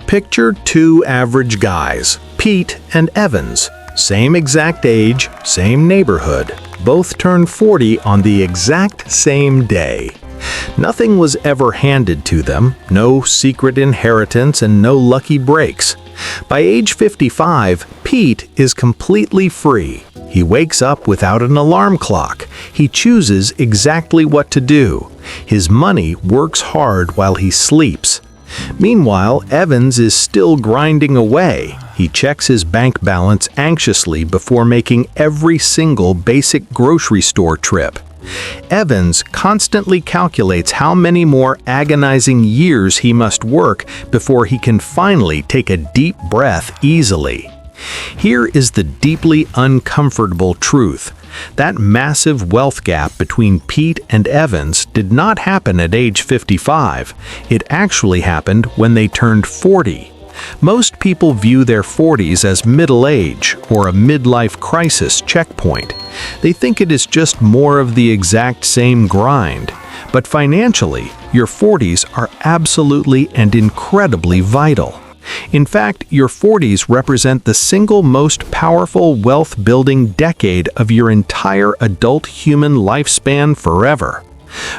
Picture two average guys, Pete and Evans. Same exact age, same neighborhood. Both turned 40 on the exact same day. Nothing was ever handed to them, no secret inheritance and no lucky breaks. By age 55, Pete is completely free. He wakes up without an alarm clock. He chooses exactly what to do. His money works hard while he sleeps. Meanwhile, Evans is still grinding away. He checks his bank balance anxiously before making every single basic grocery store trip. Evans constantly calculates how many more agonizing years he must work before he can finally take a deep breath easily. Here is the deeply uncomfortable truth. That massive wealth gap between Pete and Evans did not happen at age 55. It actually happened when they turned 40. Most people view their 40s as middle age or a midlife crisis checkpoint. They think it is just more of the exact same grind. But financially, your 40s are absolutely and incredibly vital. In fact, your 40s represent the single most powerful wealth-building decade of your entire adult human lifespan forever.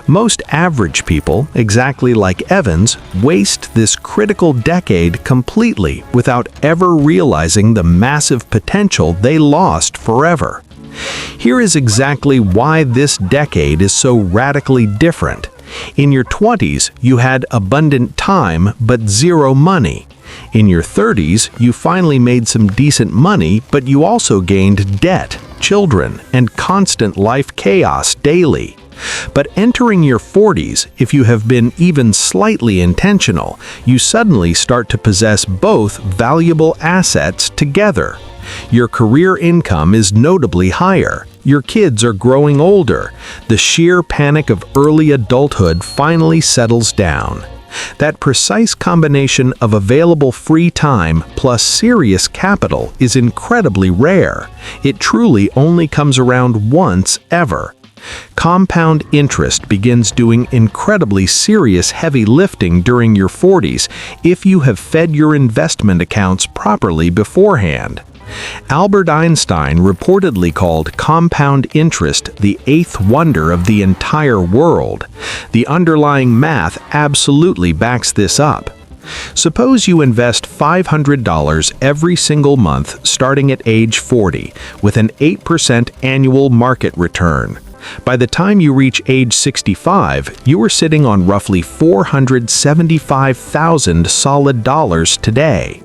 Most average people, exactly like Evans, waste this critical decade completely without ever realizing the massive potential they lost forever. Here is exactly why this decade is so radically different. In your 20s, you had abundant time but zero money. In your 30s, you finally made some decent money, but you also gained debt, children, and constant life chaos daily. But entering your 40s, if you have been even slightly intentional, you suddenly start to possess both valuable assets together. Your career income is notably higher. Your kids are growing older. The sheer panic of early adulthood finally settles down. That precise combination of available free time plus serious capital is incredibly rare. It truly only comes around once ever. Compound interest begins doing incredibly serious heavy lifting during your 40s if you have fed your investment accounts properly beforehand. Albert Einstein reportedly called compound interest the eighth wonder of the entire world. The underlying math absolutely backs this up. Suppose you invest $500 every single month starting at age 40 with an 8% annual market return. By the time you reach age 65, you are sitting on roughly $475,000 solid dollars today.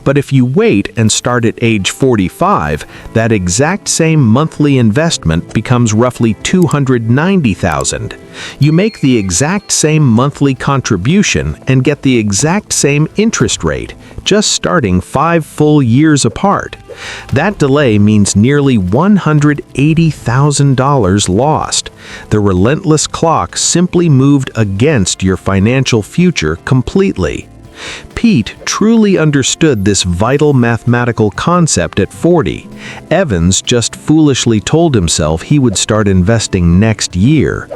But if you wait and start at age 45, that exact same monthly investment becomes roughly $290,000. You make the exact same monthly contribution and get the exact same interest rate, just starting 5 full years apart. That delay means nearly $180,000 lost. The relentless clock simply moved against your financial future completely. Pete truly understood this vital mathematical concept at 40. Evans just foolishly told himself he would start investing next year.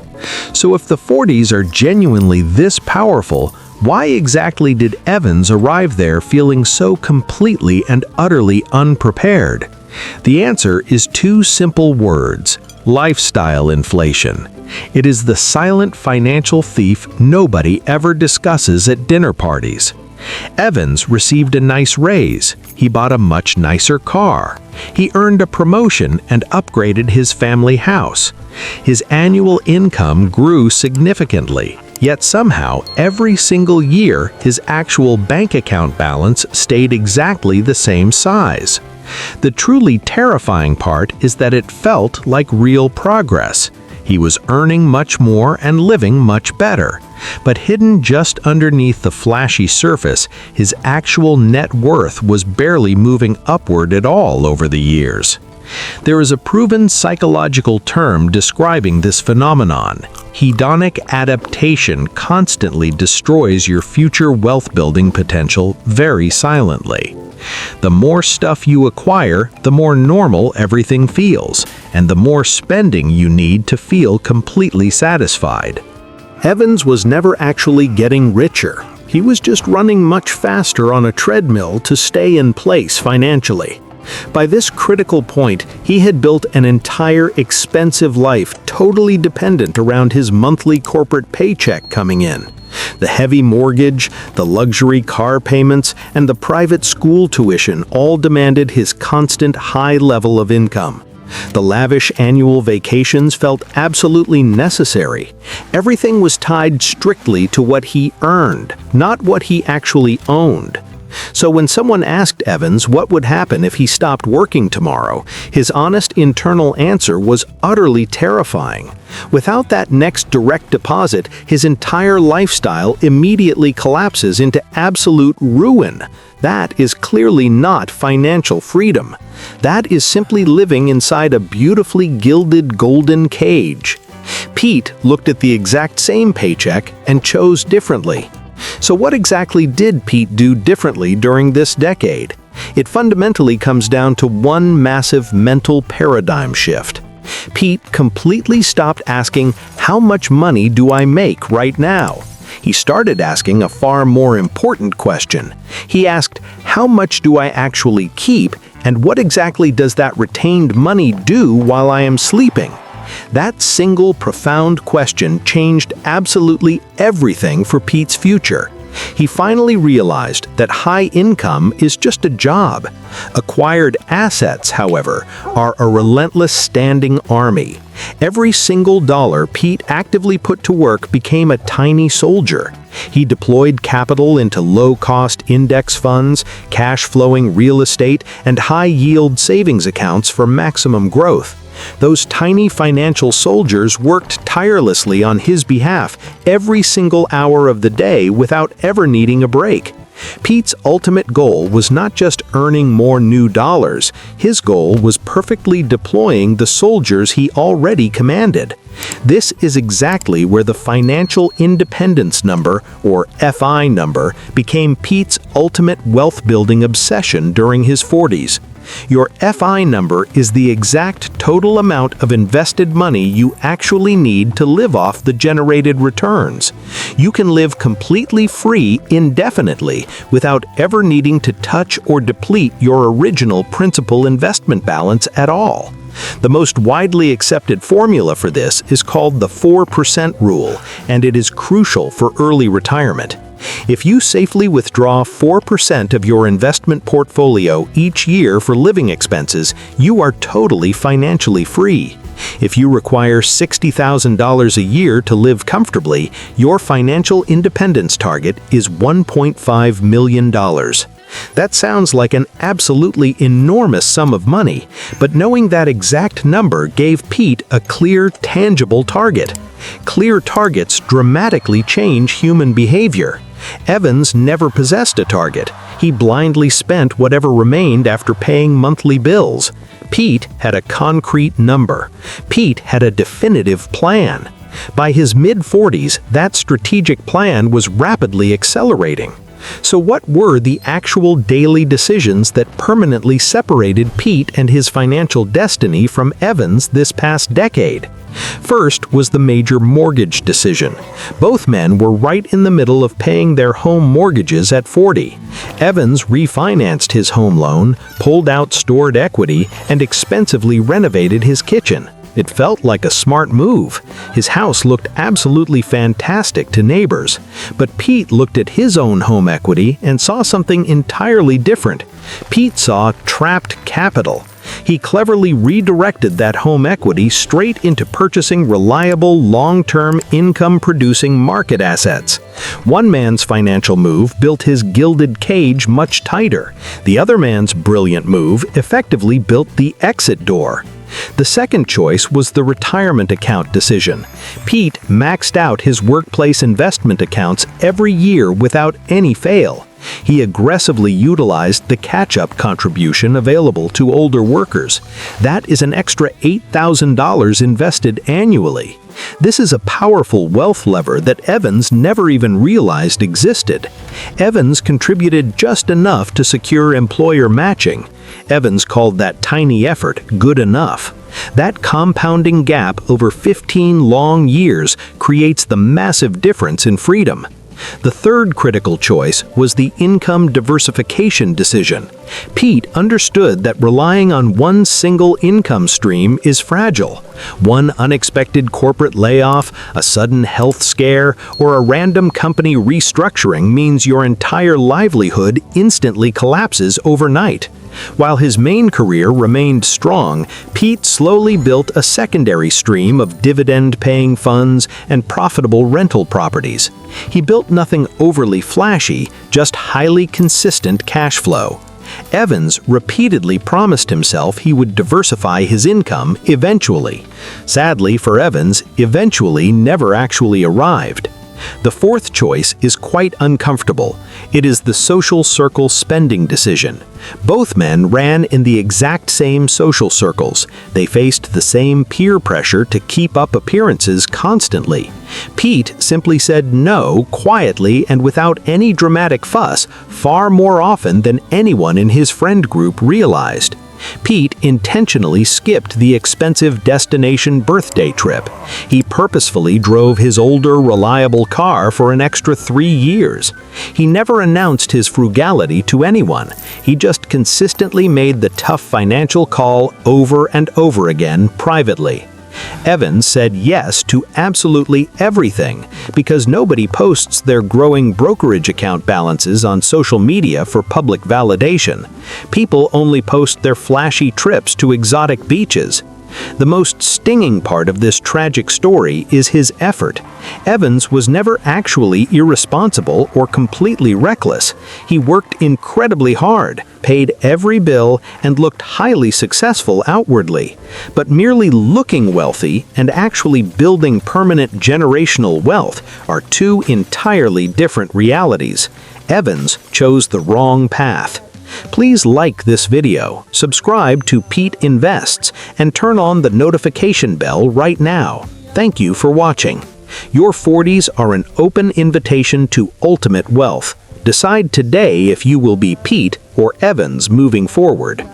So if the 40s are genuinely this powerful, why exactly did Evans arrive there feeling so completely and utterly unprepared? The answer is two simple words: lifestyle inflation. It is the silent financial thief nobody ever discusses at dinner parties. Evans received a nice raise. He bought a much nicer car. He earned a promotion and upgraded his family house. His annual income grew significantly, yet somehow every single year his actual bank account balance stayed exactly the same size. The truly terrifying part is that it felt like real progress. He was earning much more and living much better. But hidden just underneath the flashy surface, his actual net worth was barely moving upward at all over the years. There is a proven psychological term describing this phenomenon. Hedonic adaptation constantly destroys your future wealth-building potential very silently. The more stuff you acquire, the more normal everything feels, and the more spending you need to feel completely satisfied. Evans was never actually getting richer. He was just running much faster on a treadmill to stay in place financially. By this critical point, he had built an entire expensive life totally dependent around his monthly corporate paycheck coming in. The heavy mortgage, the luxury car payments, and the private school tuition all demanded his constant high level of income. The lavish annual vacations felt absolutely necessary. Everything was tied strictly to what he earned, not what he actually owned. So when someone asked Evans what would happen if he stopped working tomorrow, his honest internal answer was utterly terrifying. Without that next direct deposit, his entire lifestyle immediately collapses into absolute ruin. That is clearly not financial freedom. That is simply living inside a beautifully gilded golden cage. Pete looked at the exact same paycheck and chose differently. So what exactly did Pete do differently during this decade? It fundamentally comes down to one massive mental paradigm shift. Pete completely stopped asking, "How much money do I make right now?" He started asking a far more important question. He asked, "How much do I actually keep, and what exactly does that retained money do while I am sleeping?" That single profound question changed absolutely everything for Pete's future. He finally realized that high income is just a job. Acquired assets, however, are a relentless standing army. Every single dollar Pete actively put to work became a tiny soldier. He deployed capital into low-cost index funds, cash-flowing real estate, and high-yield savings accounts for maximum growth. Those tiny financial soldiers worked tirelessly on his behalf every single hour of the day without ever needing a break. Pete's ultimate goal was not just earning more new dollars, his goal was perfectly deploying the soldiers he already commanded. This is exactly where the financial independence number, or FI number, became Pete's ultimate wealth-building obsession during his 40s. Your FI number is the exact total amount of invested money you actually need to live off the generated returns. You can live completely free indefinitely without ever needing to touch or deplete your original principal investment balance at all. The most widely accepted formula for this is called the 4% rule, and it is crucial for early retirement. If you safely withdraw 4% of your investment portfolio each year for living expenses, you are totally financially free. If you require $60,000 a year to live comfortably, your financial independence target is $1.5 million. That sounds like an absolutely enormous sum of money, but knowing that exact number gave Pete a clear, tangible target. Clear targets dramatically change human behavior. Evans never possessed a target. He blindly spent whatever remained after paying monthly bills. Pete had a concrete number. Pete had a definitive plan. By his mid-40s, that strategic plan was rapidly accelerating. So what were the actual daily decisions that permanently separated Pete and his financial destiny from Evans this past decade? First was the major mortgage decision. Both men were right in the middle of paying their home mortgages at 40. Evans refinanced his home loan, pulled out stored equity, and expensively renovated his kitchen. It felt like a smart move. His house looked absolutely fantastic to neighbors. But Pete looked at his own home equity and saw something entirely different. Pete saw trapped capital. He cleverly redirected that home equity straight into purchasing reliable, long-term, income-producing market assets. One man's financial move built his gilded cage much tighter. The other man's brilliant move effectively built the exit door. The second choice was the retirement account decision. Pete maxed out his workplace investment accounts every year without any fail. He aggressively utilized the catch-up contribution available to older workers. That is an extra $8,000 invested annually. This is a powerful wealth lever that Evans never even realized existed. Evans contributed just enough to secure employer matching. Evans called that tiny effort good enough. That compounding gap over 15 long years creates the massive difference in freedom. The third critical choice was the income diversification decision. Pete understood that relying on one single income stream is fragile. One unexpected corporate layoff, a sudden health scare, or a random company restructuring means your entire livelihood instantly collapses overnight. While his main career remained strong, Pete slowly built a secondary stream of dividend-paying funds and profitable rental properties. He built nothing overly flashy, just highly consistent cash flow. Evans repeatedly promised himself he would diversify his income eventually. Sadly for Evans, eventually never actually arrived. The fourth choice is quite uncomfortable. It is the social circle spending decision. Both men ran in the exact same social circles. They faced the same peer pressure to keep up appearances constantly. Pete simply said no quietly and without any dramatic fuss, far more often than anyone in his friend group realized. Pete intentionally skipped the expensive destination birthday trip. He purposefully drove his older, reliable car for an extra 3 years. He never announced his frugality to anyone. He just consistently made the tough financial call over and over again privately. Evans said yes to absolutely everything because nobody posts their growing brokerage account balances on social media for public validation. People only post their flashy trips to exotic beaches. The most stinging part of this tragic story is his effort. Evans was never actually irresponsible or completely reckless. He worked incredibly hard, paid every bill, and looked highly successful outwardly. But merely looking wealthy and actually building permanent generational wealth are two entirely different realities. Evans chose the wrong path. Please like this video, subscribe to Pete Invests, and turn on the notification bell right now. Thank you for watching. Your 40s are an open invitation to ultimate wealth. Decide today if you will be Pete or Evans moving forward.